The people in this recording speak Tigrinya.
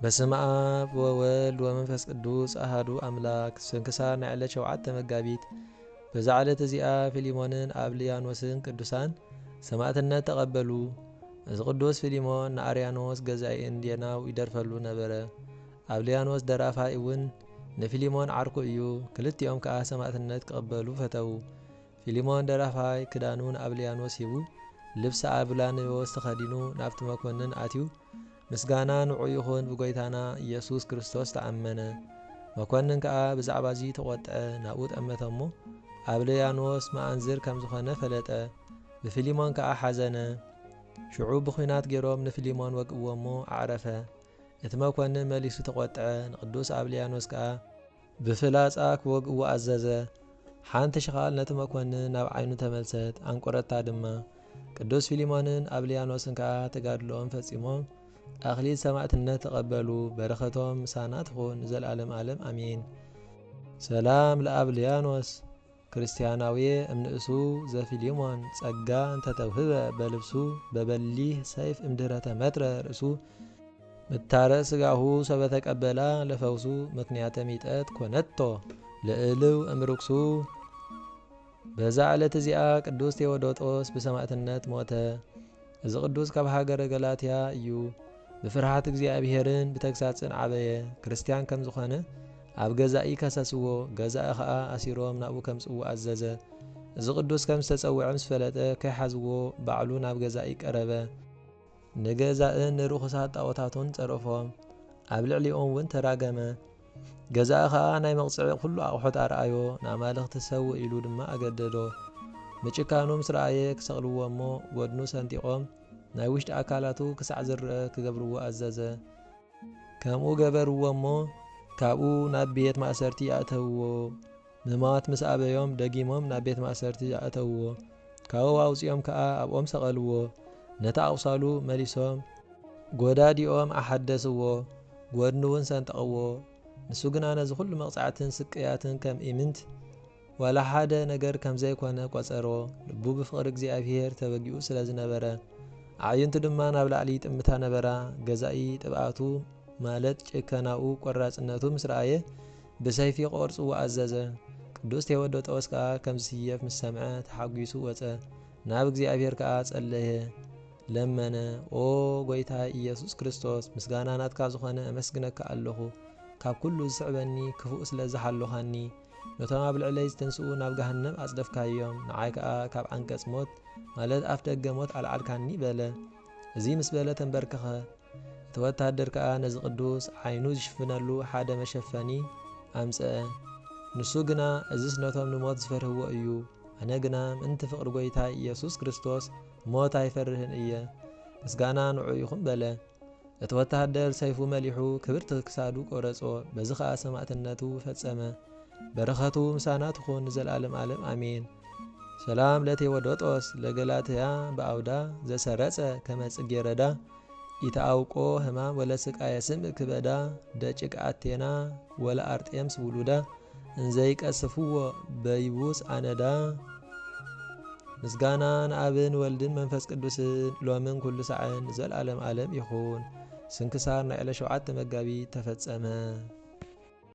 በስመ አብ ወወልድ ወመንፈስ ቅዱስ አሐዱ አምላክ። ስንክሳር ናይ ዕለት 7 መጋቢት። በዛ ዕለት እዚኣ ፊሊሞንን አብልያኖስን ቅዱሳን ሰማዕትነት ተቐበሉ። እዚ ቅዱስ ፊሊሞን ንአርያኖስ ገዛኢ እንድየናው ይደርፈሉ ነበረ። አብልያኖስ ደራፋይ እውን ንፊሊሞን ዓርኩ እዩ። ክልቲኦም ከዓ ሰማዕትነት ክቐበሉ ፈተው። ፊሊሞን ደራፋይ ክዳኑ ንአብልያኖስ ሂቡ ልብሲ አብላንዮስ ተኸዲኑ ናብቲ መኮንን አትዩ ምስጋና ንዑ ይኹን ብጎይታና ኢየሱስ ክርስቶስ ተአመነ። መኮንን ከዓ ብዛዕባ እዚ ተቆጥዐ። ናብኡ ጠመተ እሞ አብልያኖስ መኣንዝር ከም ዝኾነ ፈለጠ። ብፊሊሞን ከዓ ሓዘነ። ሽዑ ብኹናት ገይሮም ንፊሊሞን ወግእዎ እሞ አዕረፈ። እቲ መኮንን መሊሱ ተቆጥዐ። ንቅዱስ አብልያኖስ ከዓ ብፍላጻ ክወግእዎ አዘዘ። ሓንቲ ሽኻል ነቲ መኮንን ናብ ዓይኑ ተመልሰት፣ አንቆረታ ድማ። ቅዱስ ፊሊሞንን አብልያኖስን ከዓ ተጋድሎኦም ፈጺሞም አክሊል ሰማዕትነት ተቐበሉ። በረኸቶም ምሳና ትኹን ዘለዓለም ዓለም አሜን። ሰላም ለአብልያኖስ ክርስቲያናዊ እምንእሱ ዘፊሊሞን ጸጋ እንተተውህበ በልብሱ በበሊህ ሰይፍ እምድኅረ ተመትረ ርእሱ ምታረ ስጋሁ ሰበተቀበላ ለፈውሱ ምክንያተ ሚጠት ኮነቶ ለእልው እምርክሱ። በዛ ዕለት እዚኣ ቅዱስ ቴዎዶጦስ ብሰማዕትነት ሞተ። እዚ ቅዱስ ካብ ሃገረ ገላትያ እዩ። ብፍርሃት እግዚአብሔርን ብተግሳጽን ዓበየ። ክርስቲያን ከም ዝኾነ ኣብ ገዛኢ ከሰስዎ፣ ገዛኢ ከዓ ኣሲሮም ናብኡ ከምጽዎ ኣዘዘ። እዚ ቅዱስ ከም ዝተጸውዐ ምስ ፈለጠ ከይሓዝዎ ባዕሉ ናብ ገዛኢ ቀረበ። ንገዛእን ንርኩሳት ጣዖታቱን ጸረፎም፣ ኣብ ልዕሊኦም እውን ተራገመ። ገዛኢ ከዓ ናይ መቕጽዒ ኩሉ ኣቑሑት ኣርኣዮ፣ ንኣማልኽቲ ሰውእ ኢሉ ድማ ኣገደዶ። ምጭካኑ ምስ ረኣየ ክሰቕልዎ እሞ ጎድኑ ሰንጢቖም ናይ ውሽጢ ኣካላቱ ክሳዕ ዝርአ ክገብርዎ ኣዘዘ። ከምኡ ገበርዎ እሞ ካብኡ ናብ ቤት ማእሰርቲ ያእተውዎ። ምማት ምስ ኣበዮም ደጊሞም ናብ ቤት ማእሰርቲ ያእተውዎ። ካብኡ ኣውፂኦም ከዓ ኣብኦም ሰቐልዎ። ነታ ኣቑሳሉ መሊሶም ጎዳዲኦም ኣሓደስዎ፣ ጎድኑ እውን ሰንጠቕዎ። ንሱ ግና ነዚ ኩሉ መቕጻዕትን ስቅያትን ከም ኢምንት ዋላ ሓደ ነገር ከም ዘይኮነ ቆጸሮ። ልቡ ብፍቕሪ እግዚኣብሔር ተበጊኡ ስለ ዝነበረ ኣዕይንቱ ድማ ናብ ላዕሊ ጥምታ ነበራ። ገዛኢ ጥብኣቱ ማለት ጭከናኡ ቆራጽነቱ ምስ ረኣየ ብሰይፊ ቆርጽዎ ኣዘዘ። ቅዱስ ቴዎዶጦስ ከዓ ከም ዝስየፍ ምስ ሰምዐ ተሓጒሱ ወፀ። ናብ እግዚአብሔር ከዓ ጸለየ ለመነ። ኦ ጎይታ ኢየሱስ ክርስቶስ ምስጋና ናትካ ዝኾነ ኣመስግነካ ኣለኹ። ካብ ኩሉ ዝስዕበኒ ክፉእ ስለ ዝሓለኻኒ ነቶም ኣብ ልዕለይ ዝተንስኡ ናብ ገሃነም ኣጽደፍካዮም። ንዓይ ከዓ ካብ ዓንቀጽ ሞት ማለት ኣፍ ደገ ሞት ኣልዓልካኒ በለ። እዚ ምስ በለ ተንበርከኸ። እቲ ወታደር ከዓ ነዚ ቅዱስ ዓይኑ ዝሽፍነሉ ሓደ መሸፈኒ ኣምጽአ። ንሱ ግና እዝስ ነቶም ንሞት ዝፈርህዎ እዩ። ኣነ ግና ምንቲ ፍቕሪ ጎይታ ኢየሱስ ክርስቶስ ሞት ኣይፈርህን እየ። ምስጋና ንዑ ይኹን በለ። እቲ ወታደር ሰይፉ መሊሑ ክብርቲ ክሳዱ ቆረጾ። በዚ ከዓ ሰማዕትነቱ ፈጸመ። በረኸቱ ምሳና ትኹን ንዘለዓለም ዓለም አሜን። ሰላም ለቴዎዶጦስ ለገላትያ በአውዳ ዘሰረጸ ከመ ጽጌረዳ ኢተአውቆ ህማም ወለስቃየ ስምዕ ክበዳ ደጭቅ አቴና ወለ አርጤምስ ውሉዳ እንዘይቀስፍዎ በይቡስ አነዳ። ምስጋና ንአብን ወልድን መንፈስ ቅዱስን ሎምን ኩሉ ሰዓን ዘለዓለም ዓለም ይኹን። ስንክሳር ናይ ዕለት 7 መጋቢት ተፈጸመ።